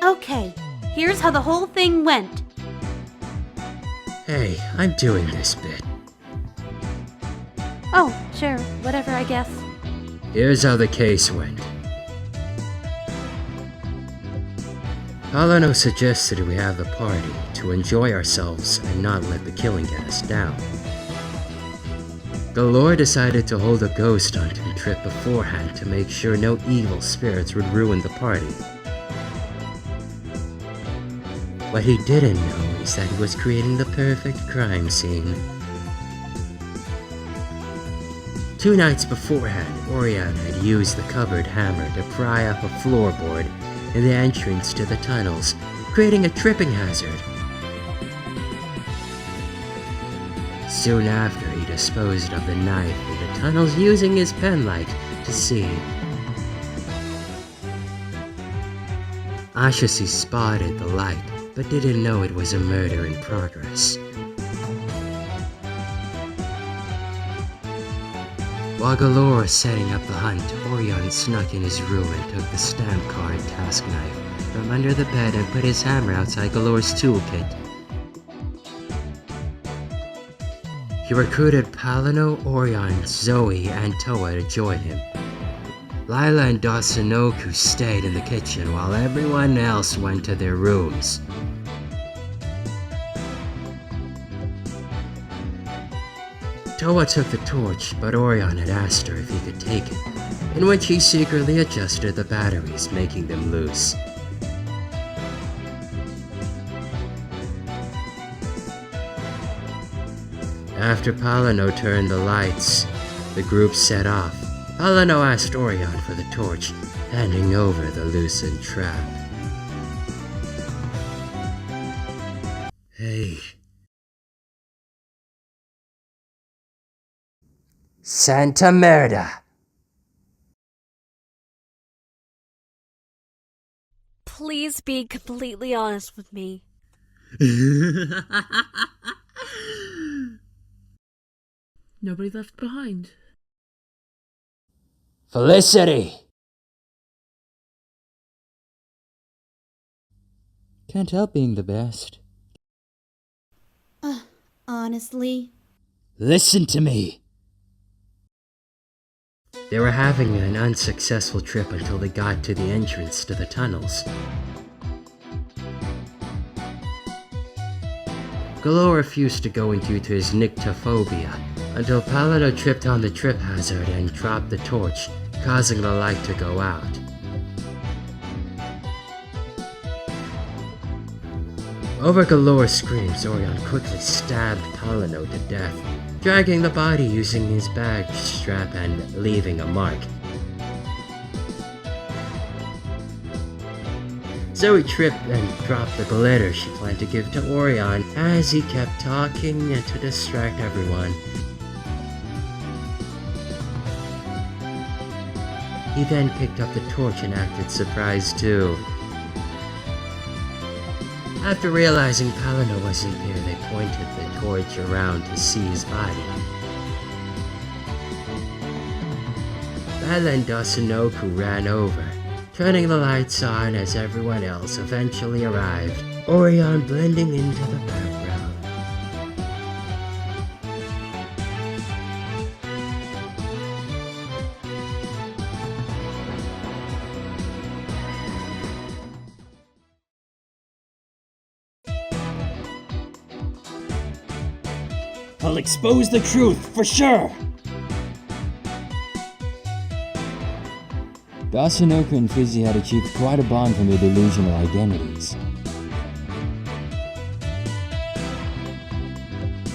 Okay, here's how the whole thing went. Hey, I'm doing this bit. Oh, sure, whatever, I guess. Here's how the case went. Paulino suggested we have the party to enjoy ourselves and not let the killing get us down. Galore decided to hold a ghost hunting trip beforehand to make sure no evil spirits would ruin the party. What he didn't know is that he was creating the perfect crime scene. 2 nights beforehand, Orion had used the cupboard hammer to pry up a floorboard in the entrance to the tunnels, creating a tripping hazard. Soon after, he disposed of the knife in the tunnels using his penlight to see. Ashesi spotted the light, but didn't know it was a murder in progress. While Galore was setting up the hunt, Orion snuck in his room and took the stamp card task knife from under the bed and put his hammer outside Galore's toolkit. He recruited Paulino, Orion, Zoe, and Toa to join him. Lila and Dasunoku stayed in the kitchen while everyone else went to their rooms. Toa took the torch, but Orion had asked her if he could take it, in which he secretly adjusted the batteries, making them loose. After Paulino turned the lights, the group set off. Paulino asked Orion for the torch, handing over the loosened trap. Hey. Santa Merda! Please be completely honest with me. Nobody left behind. Felicity! Can't help being the best. Honestly? Listen to me! They were having an unsuccessful trip until they got to the entrance to the tunnels. Galore refused to go in due to his nyctophobia, until Paulino tripped on the trip hazard and dropped the torch, causing the light to go out. Over Galore's screams, Orion quickly stabbed Paulino to death, dragging the body using his bag strap and leaving a mark. Zoe tripped and dropped the glitter she planned to give to Orion as he kept talking to distract everyone. He then picked up the torch and acted surprised too. After realizing Paulino wasn't there, they pointed the torch around to see his body. Lila and Dasunoku ran over, turning the lights on as everyone else eventually arrived, Orion blending into the background. I'll expose the truth, for sure! Dasunoku and Fizzy had achieved quite a bond from their delusional identities.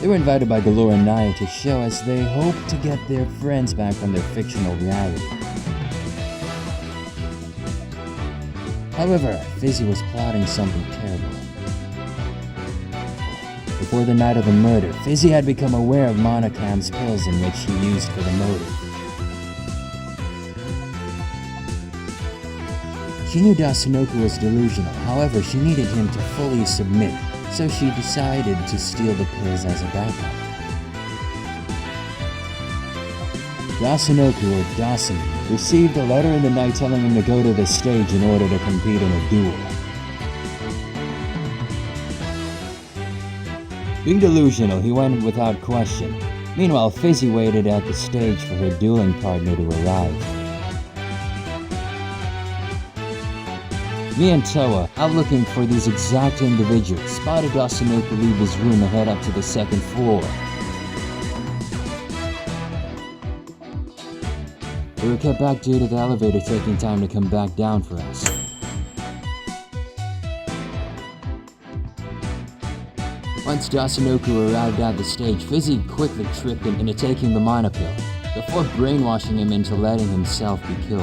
They were invited by Galore and Naya to show as they hoped to get their friends back from their fictional reality. However, Fizzy was plotting something terrible. Before the night of the murder, Fizzy had become aware of Monocam's pills in which he used for the motive. She knew Dasunoku was delusional, however she needed him to fully submit, so she decided to steal the pills as a backup. Dasunoku, or Dasumi, received a letter in the night telling him to go to the stage in order to compete in a duel. Being delusional, he went without question. Meanwhile, Fizzy waited at the stage for her dueling partner to arrive. Me and Toa, out looking for these exact individuals, spotted Asanoku leave his room and head up to the second floor. We were kept back due to the elevator taking time to come back down for us. Once Asanoku arrived at the stage, Fizzy quickly tricked him into taking the mana pill, before brainwashing him into letting himself be killed.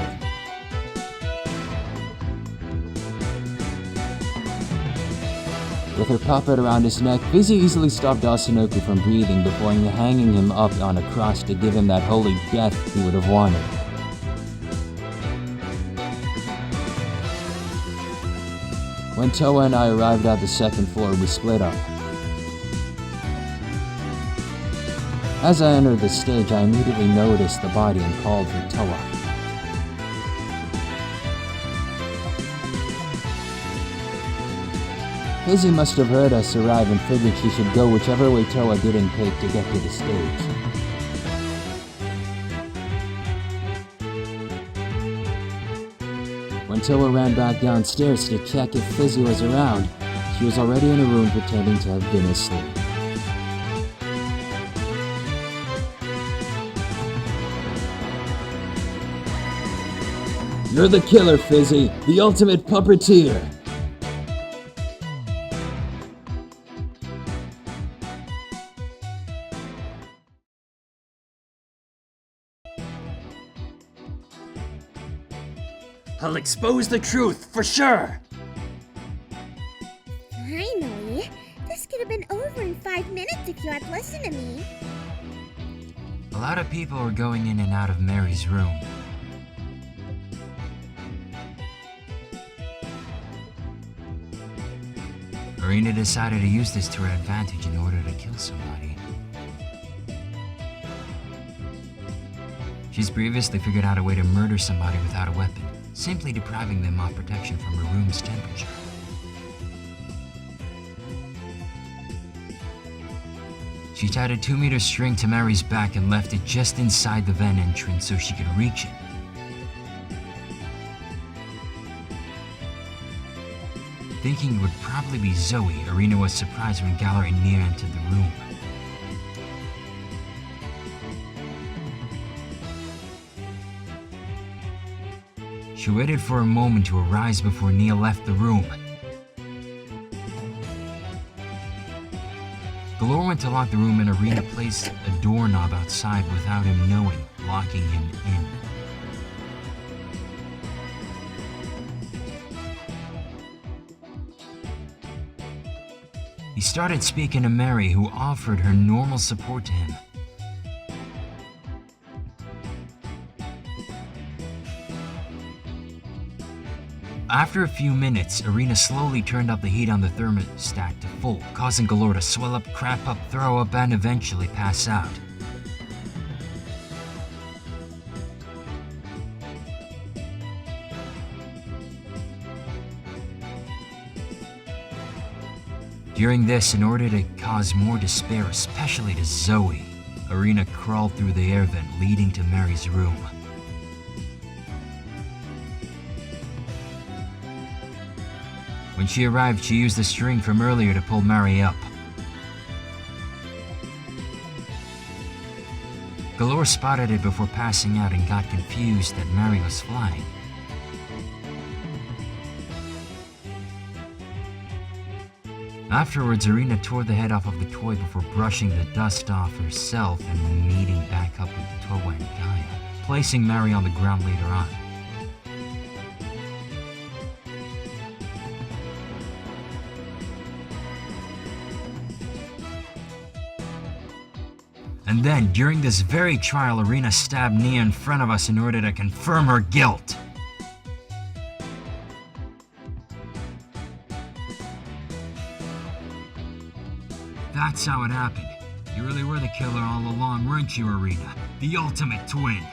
With her puppet around his neck, Fizzy easily stopped Asanoku from breathing before hanging him up on a cross to give him that holy death he would have wanted. When Toa and I arrived at the second floor, we split up. As I entered the stage, I immediately noticed the body and called for Toa. Fizzy must have heard us arrive and figured she should go whichever way Toa didn't take to get to the stage. When Toa ran back downstairs to check if Fizzy was around, she was already in a room pretending to have been asleep. You're the killer, Fizzy, the ultimate puppeteer! I'll expose the truth, for sure! Finally! This could have been over in 5 minutes if you had listened to me. A lot of people were going in and out of Mary's room. Irina decided to use this to her advantage in order to kill somebody. She's previously figured out a way to murder somebody without a weapon, simply depriving them of protection from her room's temperature. She tied a 2-meter string to Mary's back and left it just inside the vent entrance so she could reach it. Thinking it would probably be Zoe, Irina was surprised when Galler and Nia entered the room. She waited for a moment to arise before Nia left the room. Galore went to lock the room and Irina placed a doorknob outside without him knowing, locking him in. He started speaking to Mary, who offered her normal support to him. After a few minutes, Irina slowly turned up the heat on the thermostat to full, causing Galore to swell up, crap up, throw up, and eventually pass out. During this, in order to cause more despair, especially to Zoe, Irina crawled through the air vent leading to Mary's room. When she arrived, she used the string from earlier to pull Mary up. Galore spotted it before passing out and got confused that Mary was flying. Afterwards, Irina tore the head off of the toy before brushing the dust off herself and meeting back up with Toa and Gaia, placing Mary on the ground later on. And then, during this very trial, Irina stabbed Nia in front of us in order to confirm her guilt. That's how it happened. You really were the killer all along, weren't you, Irina? The ultimate twin.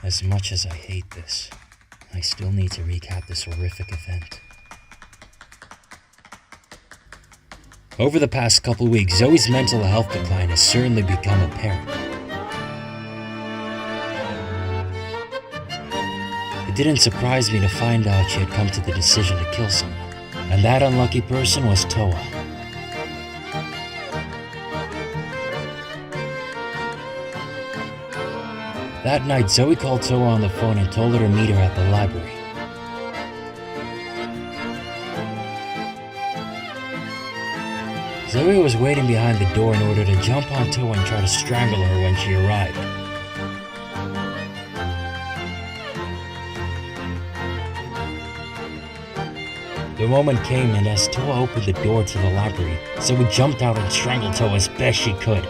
As much as I hate this, I still need to recap this horrific event. Over the past couple weeks, Zoe's mental health decline has certainly become apparent. It didn't surprise me to find out she had come to the decision to kill someone, and that unlucky person was Toa. That night, Zoe called Toa on the phone and told her to meet her at the library. Zoe was waiting behind the door in order to jump on Toa and try to strangle her when she arrived. The moment came, and as Toa opened the door to the library, Zoe jumped out and strangled Toa as best she could.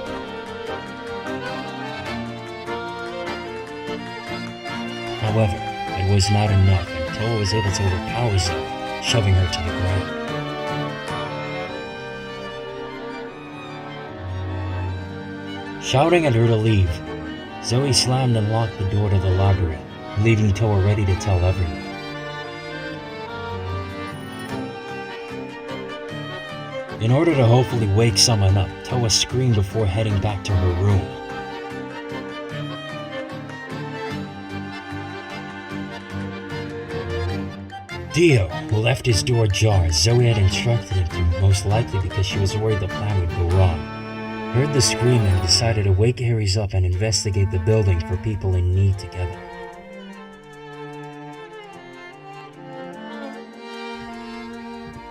However, it was not enough, and Toa was able to overpower Zoe, shoving her to the ground. Shouting at her to leave, Zoe slammed and locked the door to the library, leaving Toa ready to tell everyone. In order to hopefully wake someone up, Toa screamed before heading back to her room. Dio, who left his door ajar as Zoe had instructed him to, most likely because she was worried the plan would go wrong, heard the scream and decided to wake Ares up and investigate the building for people in need together.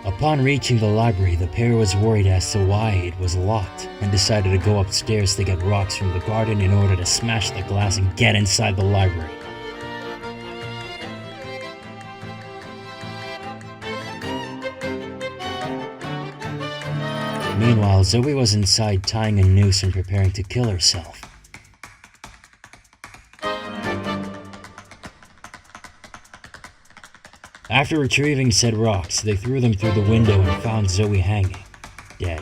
Upon reaching the library, the pair was worried as to why it was locked and decided to go upstairs to get rocks from the garden in order to smash the glass and get inside the library. Meanwhile, Zoe was inside tying a noose and preparing to kill herself. After retrieving said rocks, they threw them through the window and found Zoe hanging, dead.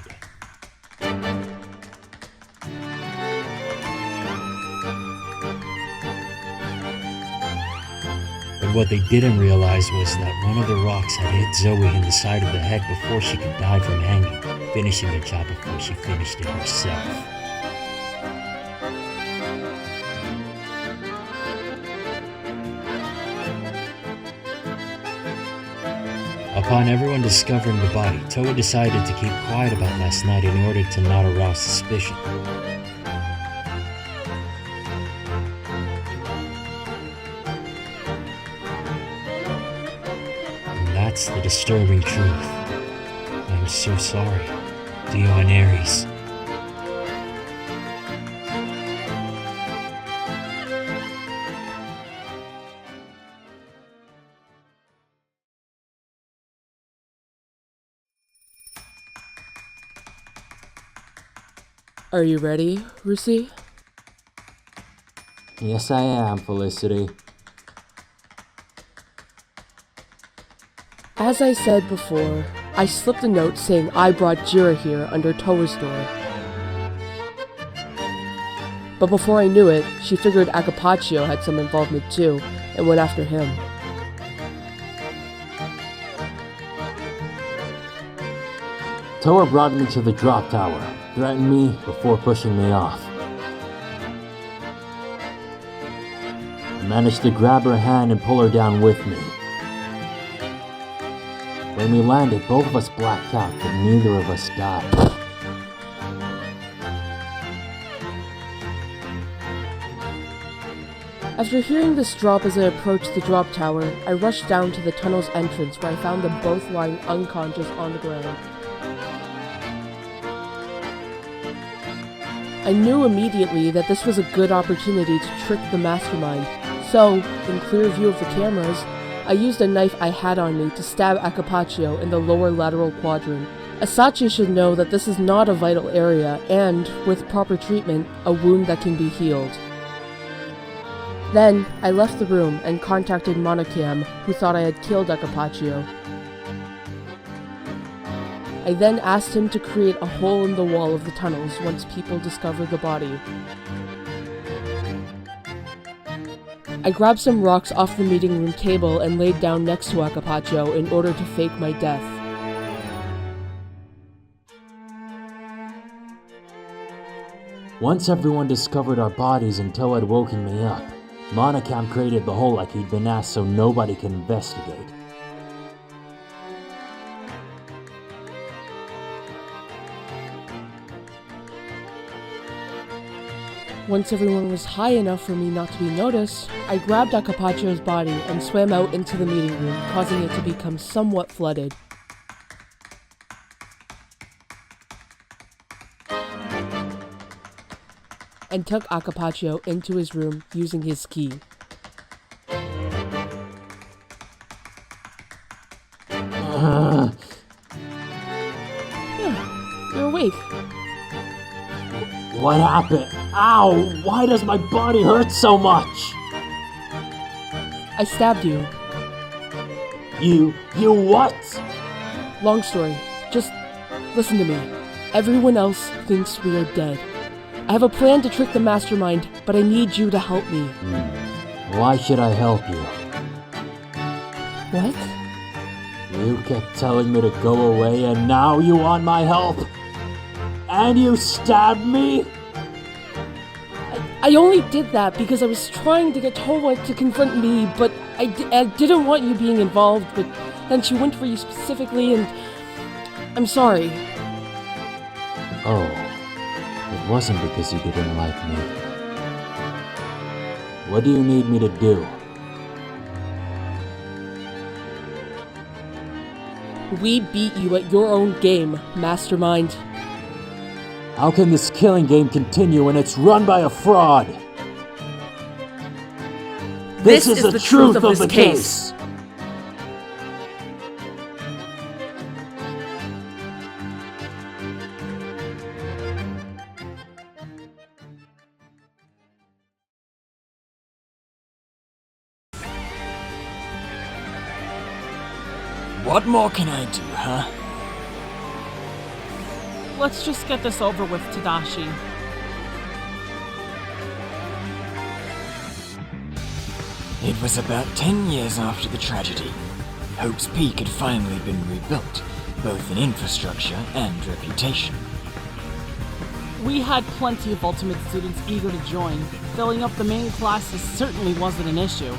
But what they didn't realize was that one of the rocks had hit Zoe in the side of the head before she could die from hanging, finishing the job before she finished it herself. Upon everyone discovering the body, Toa decided to keep quiet about last night in order to not arouse suspicion. And that's the disturbing truth. I'm so sorry, Dio and Ares. Are you ready, Rusi? Yes, I am, Felicity. As I said before, I slipped a note saying I brought Jira here under Toa's door. But before I knew it, she figured Acapaccio had some involvement too, and went after him. Toa brought me to the drop tower, threatened me before pushing me off. I managed to grab her hand and pull her down with me. When we landed, both of us blacked out, but neither of us died. After hearing this drop as I approached the drop tower, I rushed down to the tunnel's entrance where I found them both lying unconscious on the ground. I knew immediately that this was a good opportunity to trick the mastermind, so, in clear view of the cameras, I used a knife I had on me to stab Acapaccio in the lower lateral quadrant. Asachi should know that this is not a vital area and, with proper treatment, a wound that can be healed. Then, I left the room and contacted Monocam, who thought I had killed Acapaccio. I then asked him to create a hole in the wall of the tunnels once people discovered the body. I grabbed some rocks off the meeting room table and laid down next to Akapacho in order to fake my death. Once everyone discovered our bodies and Toa had woken me up, Monocam created the hole like he'd been asked so nobody can investigate. Once everyone was high enough for me not to be noticed, I grabbed Akapacho's body and swam out into the meeting room, causing it to become somewhat flooded. And took Akapacho into his room using his key. You're awake. What happened? Ow! Why does my body hurt so much? I stabbed you. You what? Long story. Just listen to me. Everyone else thinks we are dead. I have a plan to trick the mastermind, but I need you to help me. Why should I help you? What? You kept telling me to go away and now you want my help? And you stabbed me? I only did that because I was trying to get Towa to confront me, but I didn't want you being involved, but then she went for you specifically, and I'm sorry. Oh, it wasn't because you didn't like me. What do you need me to do? We beat you at your own game, Mastermind. How can this killing game continue when it's run by a fraud? This is the truth of the case. What more can I do, huh? Let's just get this over with, Tadashi. It was about 10 years after the tragedy. Hope's Peak had finally been rebuilt, both in infrastructure and reputation. We had plenty of Ultimate students eager to join. Filling up the main classes certainly wasn't an issue.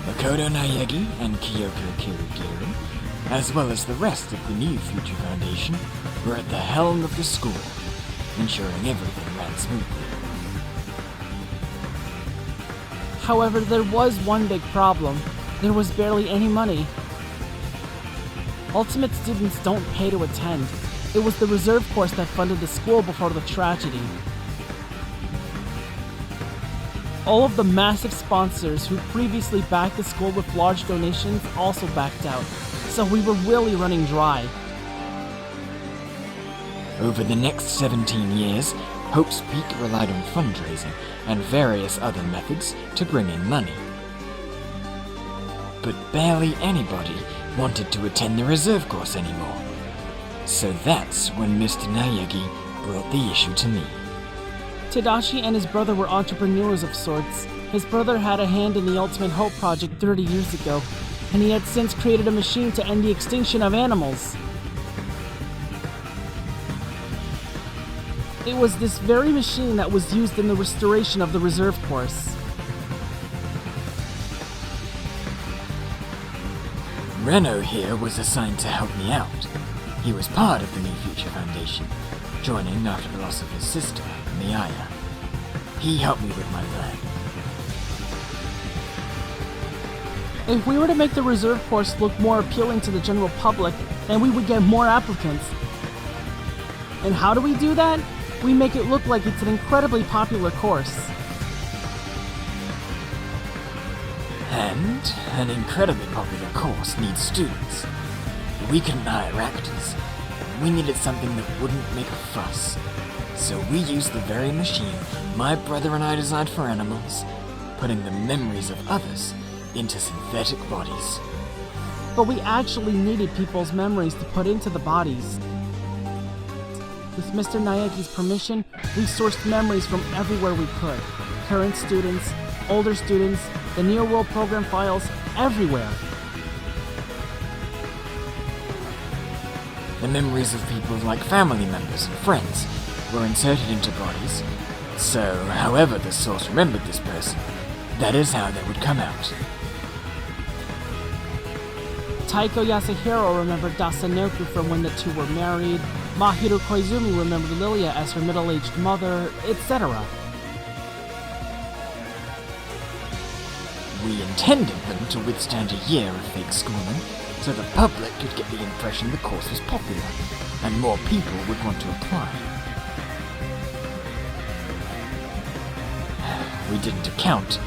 Makoto Naegi and Kyoko Kirigiri, as well as the rest of the new Future Foundation, were at the helm of the school, ensuring everything ran smoothly. However, there was one big problem. There was barely any money. Ultimate students don't pay to attend. It was the reserve course that funded the school before the tragedy. All of the massive sponsors who previously backed the school with large donations also backed out, so we were really running dry. Over the next 17 years, Hope's Peak relied on fundraising and various other methods to bring in money. But barely anybody wanted to attend the reserve course anymore. So that's when Mr. Naegi brought the issue to me. Tadashi and his brother were entrepreneurs of sorts. His brother had a hand in the Ultimate Hope project 30 years ago, and he had since created a machine to end the extinction of animals. It was this very machine that was used in the restoration of the reserve course. Reno here was assigned to help me out. He was part of the New Future Foundation, joining after the loss of his sister, Miyaya. He helped me with my plan. If we were to make the reserve course look more appealing to the general public, then we would get more applicants. And how do we do that? We make it look like it's an incredibly popular course. And an incredibly popular course needs students. We couldn't hire actors. We needed something that wouldn't make a fuss. So we used the very machine my brother and I designed for animals, putting the memories of others into synthetic bodies. But we actually needed people's memories to put into the bodies. With Mr. Naeki's permission, we sourced memories from everywhere we could. Current students, older students, the Neo World program files, everywhere. The memories of people like family members and friends were inserted into bodies, so however the source remembered this person, that is how they would come out. Taiko Yasuhiro remembered Dasanoku from when the two were married, Mahiro Koizumi remembered Lilia as her middle-aged mother, etc. We intended them to withstand a year of fake schooling, so the public could get the impression the course was popular, and more people would want to apply. We didn't account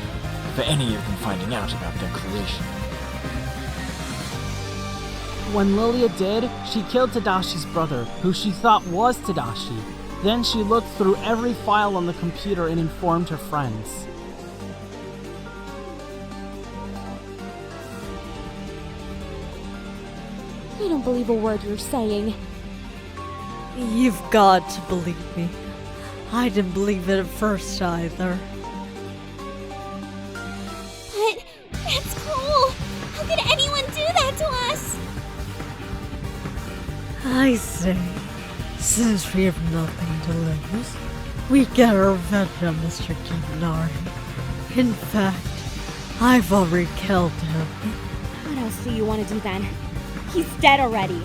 for any of them finding out about their creation. When Lilia did, she killed Tadashi's brother, who she thought was Tadashi. Then she looked through every file on the computer and informed her friends. I don't believe a word you're saying. You've got to believe me. I didn't believe it at first either. But that's cruel. How could anyone do that to us? I say, since we have nothing to lose, we get our revenge on Mr. Kiminari. In fact, I've already killed him. What else do you want to do then? He's dead already.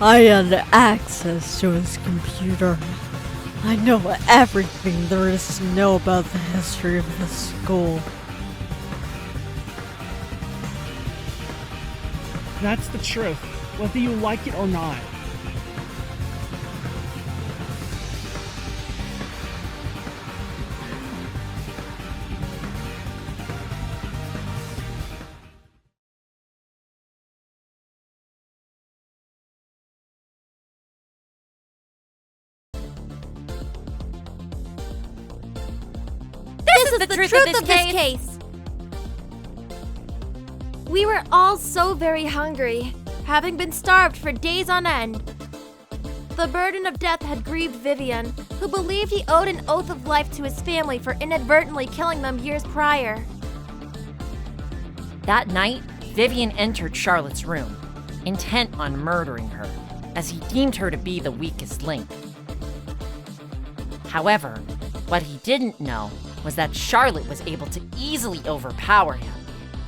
I had access to his computer. I know everything there is to know about the history of this school. That's the truth, whether you like it or not. This is the truth of this case. We were all so very hungry, having been starved for days on end. The burden of death had grieved Vivian, who believed he owed an oath of life to his family for inadvertently killing them years prior. That night, Vivian entered Charlotte's room, intent on murdering her, as he deemed her to be the weakest link. However, what he didn't know was that Charlotte was able to easily overpower him,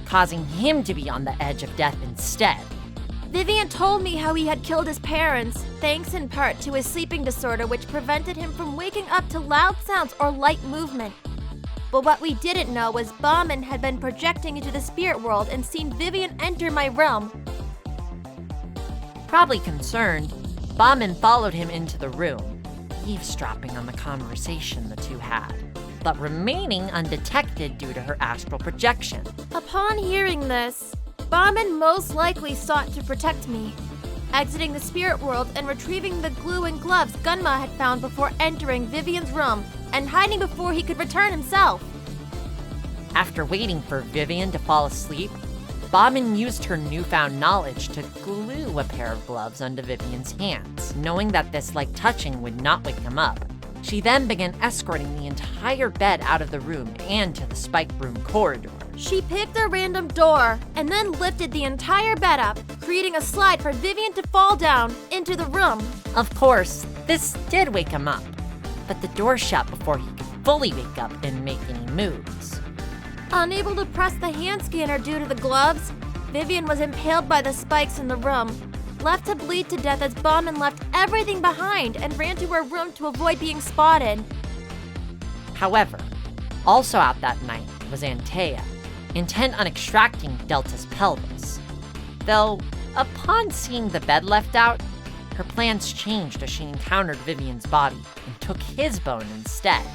causing him to be on the edge of death instead. Vivian told me how he had killed his parents, thanks in part to his sleeping disorder which prevented him from waking up to loud sounds or light movement. But what we didn't know was Bauman had been projecting into the spirit world and seen Vivian enter my realm. Probably concerned, Bauman followed him into the room, eavesdropping on the conversation the two had, but remaining undetected due to her astral projection. Upon hearing this, Bauman most likely sought to protect me, exiting the spirit world and retrieving the glue and gloves Gunma had found before entering Vivian's room and hiding before he could return himself. After waiting for Vivian to fall asleep, Bauman used her newfound knowledge to glue a pair of gloves onto Vivian's hands, knowing that this light touching would not wake him up. She then began escorting the entire bed out of the room and to the spike room corridor. She picked a random door and then lifted the entire bed up, creating a slide for Vivian to fall down into the room. Of course, this did wake him up, but the door shut before he could fully wake up and make any moves. Unable to press the hand scanner due to the gloves, Vivian was impaled by the spikes in the room, left to bleed to death as Bauman left everything behind and ran to her room to avoid being spotted. However, also out that night was Antea, intent on extracting Delta's pelvis. Though, upon seeing the bed left out, her plans changed as she encountered Vivian's body and took his bone instead.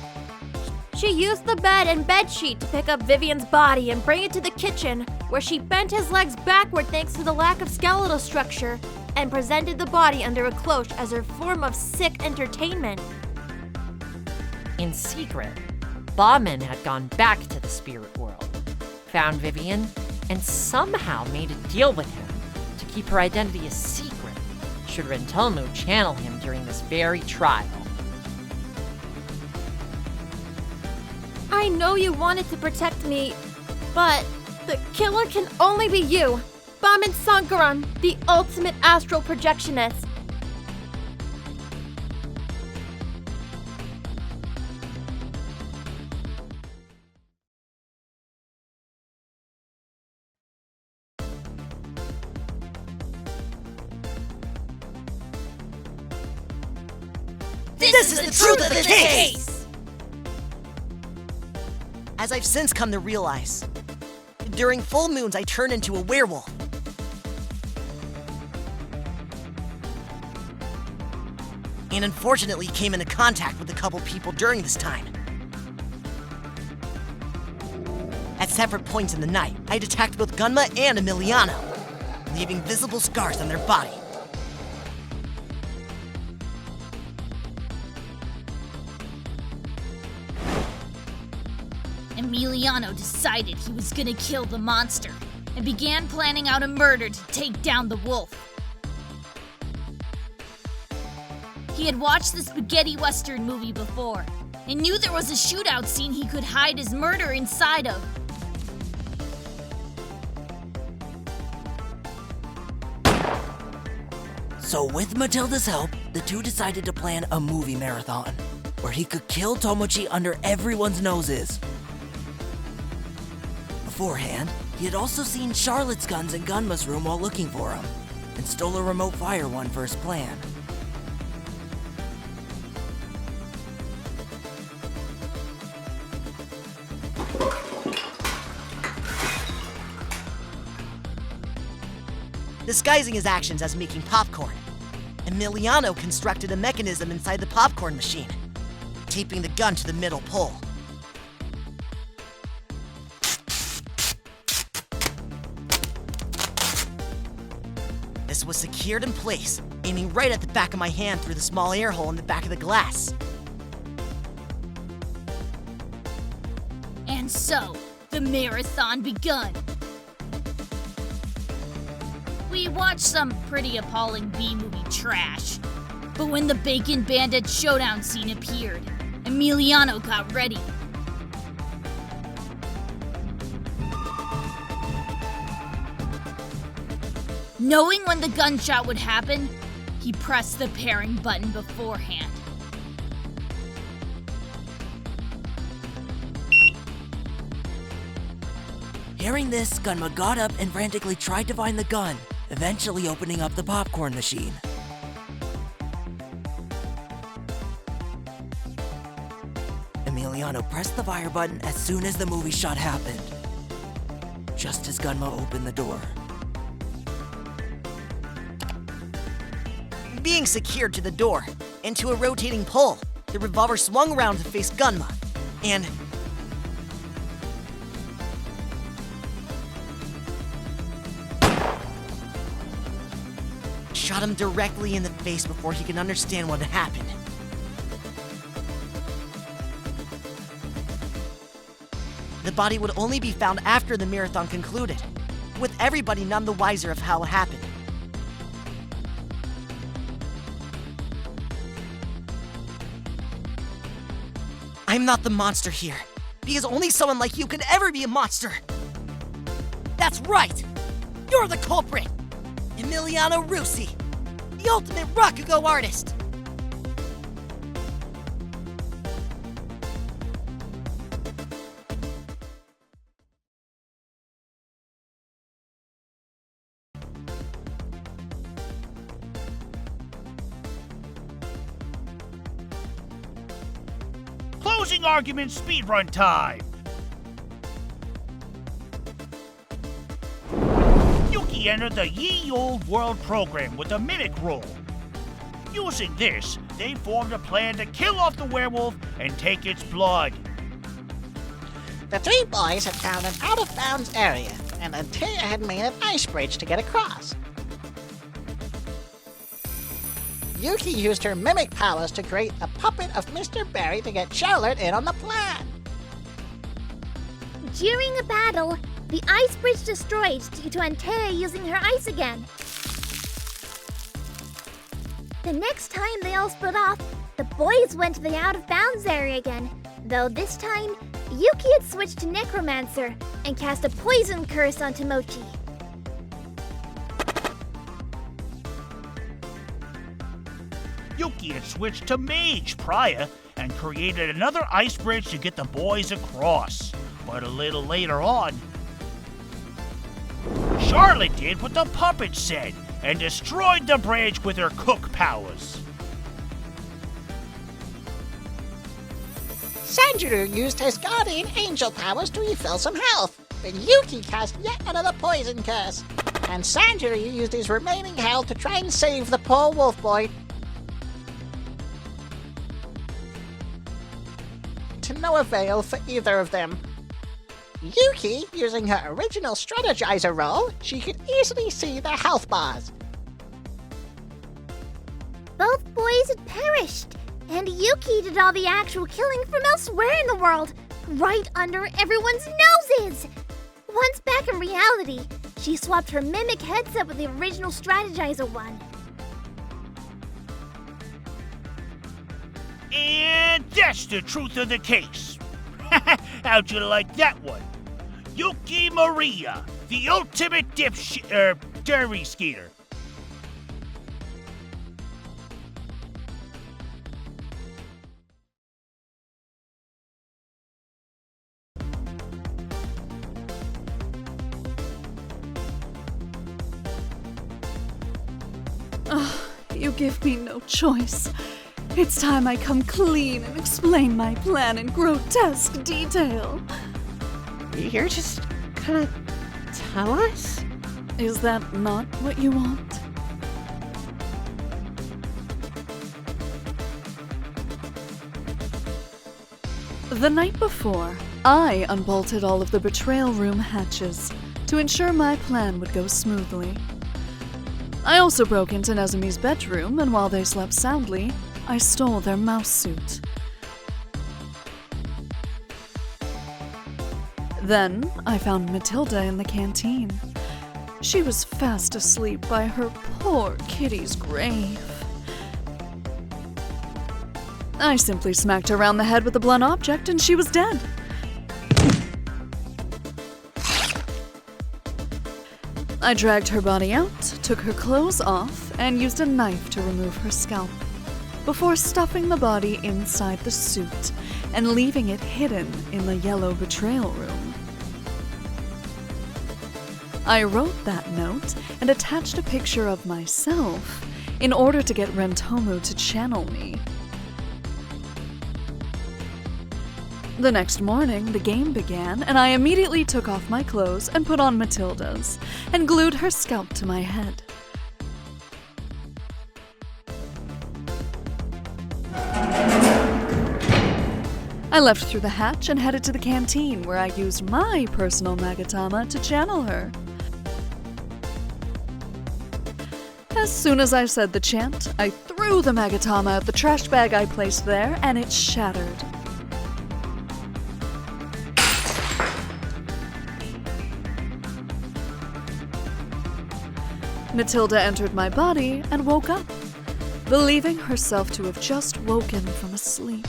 She used the bed and bedsheet to pick up Vivian's body and bring it to the kitchen, where she bent his legs backward thanks to the lack of skeletal structure, and presented the body under a cloche as her form of sick entertainment. In secret, Bauman had gone back to the spirit world, found Vivian, and somehow made a deal with him to keep her identity a secret should Rentomu channel him during this very trial. I know you wanted to protect me, but the killer can only be you, Bamin Sankaran, the ultimate astral projectionist. This is the truth of the case! As I've since come to realize, during full moons I turn into a werewolf. And unfortunately came into contact with a couple people during this time. At separate points in the night, I'd attacked both Gunma and Emiliano, leaving visible scars on their body. Emiliano decided he was gonna kill the monster and began planning out a murder to take down the wolf. He had watched the spaghetti western movie before and knew there was a shootout scene he could hide his murder inside of. So with Matilda's help, the two decided to plan a movie marathon, where he could kill Tomochi under everyone's noses. Beforehand, he had also seen Charlotte's guns in Gunma's room while looking for him, and stole a remote fire one for his plan. Disguising his actions as making popcorn, Emiliano constructed a mechanism inside the popcorn machine, taping the gun to the middle pole. This was secured in place, aiming right at the back of my hand through the small air hole in the back of the glass. And so, the marathon begun. We watched some pretty appalling B-movie trash, but when the Bacon Bandit showdown scene appeared, Emiliano got ready. Knowing when the gunshot would happen, he pressed the pairing button beforehand. Hearing this, Gunma got up and frantically tried to find the gun, eventually opening up the popcorn machine. Emiliano pressed the fire button as soon as the movie shot happened, just as Gunma opened the door. Being secured to the door and to a rotating pole, the revolver swung around to face Gunma, and shot him directly in the face before he could understand what had happened. The body would only be found after the marathon concluded, with everybody none the wiser of how it happened. I'm not the monster here, because only someone like you could ever be a monster. That's right! You're the culprit! Emiliano Russi, the ultimate Rakugo artist! Closing argument speedrun time! Yuki entered the Ye Old World program with a mimic role. Using this, they formed a plan to kill off the werewolf and take its blood. The three boys had found an out-of-bounds area, and Antea had made an ice bridge to get across. Yuki used her mimic powers to create a puppet of Mr. Barry to get Charlotte in on the plan. During a battle, the ice bridge destroyed due to Antea using her ice again. The next time they all split off, the boys went to the out-of-bounds area again, though this time, Yuki had switched to Necromancer and cast a poison curse on Tomochi. Yuki had switched to Mage prior and created another ice bridge to get the boys across. But a little later on, Charlotte did what the puppet said and destroyed the bridge with her cook powers. Sanjuro used his guardian angel powers to refill some health, but Yuki cast yet another poison curse. And Sanjuro used his remaining health to try and save the poor wolf boy. To no avail for either of them. Yuki, using her original strategizer role, she could easily see the health bars. Both boys had perished, and Yuki did all the actual killing from elsewhere in the world, right under everyone's noses! Once back in reality, she swapped her mimic headset with the original strategizer one. And that's the truth of the case. How'd you like that one? Yuki Maria, the ultimate derby skater. You give me no choice. It's time I come clean and explain my plan in grotesque detail. You're just gonna tell us? Is that not what you want? The night before, I unbolted all of the betrayal room hatches to ensure my plan would go smoothly. I also broke into Nezumi's bedroom, and while they slept soundly, I stole their mouse suit. Then, I found Matilda in the canteen. She was fast asleep by her poor kitty's grave. I simply smacked her around the head with a blunt object and she was dead. I dragged her body out, took her clothes off, and used a knife to remove her scalp, before stuffing the body inside the suit and leaving it hidden in the yellow betrayal room. I wrote that note and attached a picture of myself in order to get Rentomu to channel me. The next morning, the game began, and I immediately took off my clothes and put on Matilda's, and glued her scalp to my head. I left through the hatch and headed to the canteen, where I used my personal Magatama to channel her. As soon as I said the chant, I threw the Magatama at the trash bag I placed there, and it shattered. Matilda entered my body and woke up, believing herself to have just woken from a sleep.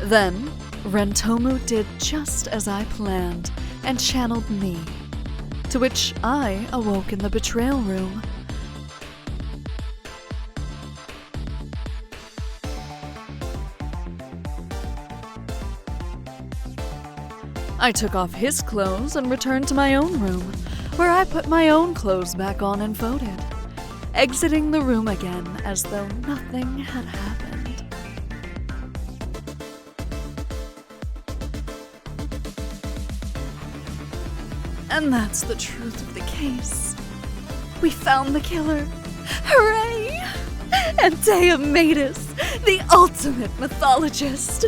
Then, Rentomu did just as I planned and channeled me, to which I awoke in the betrayal room. I took off his clothes and returned to my own room, where I put my own clothes back on and voted, exiting the room again as though nothing had happened. And that's the truth of the case. We found the killer. Hooray! And Dea made us the ultimate mythologist.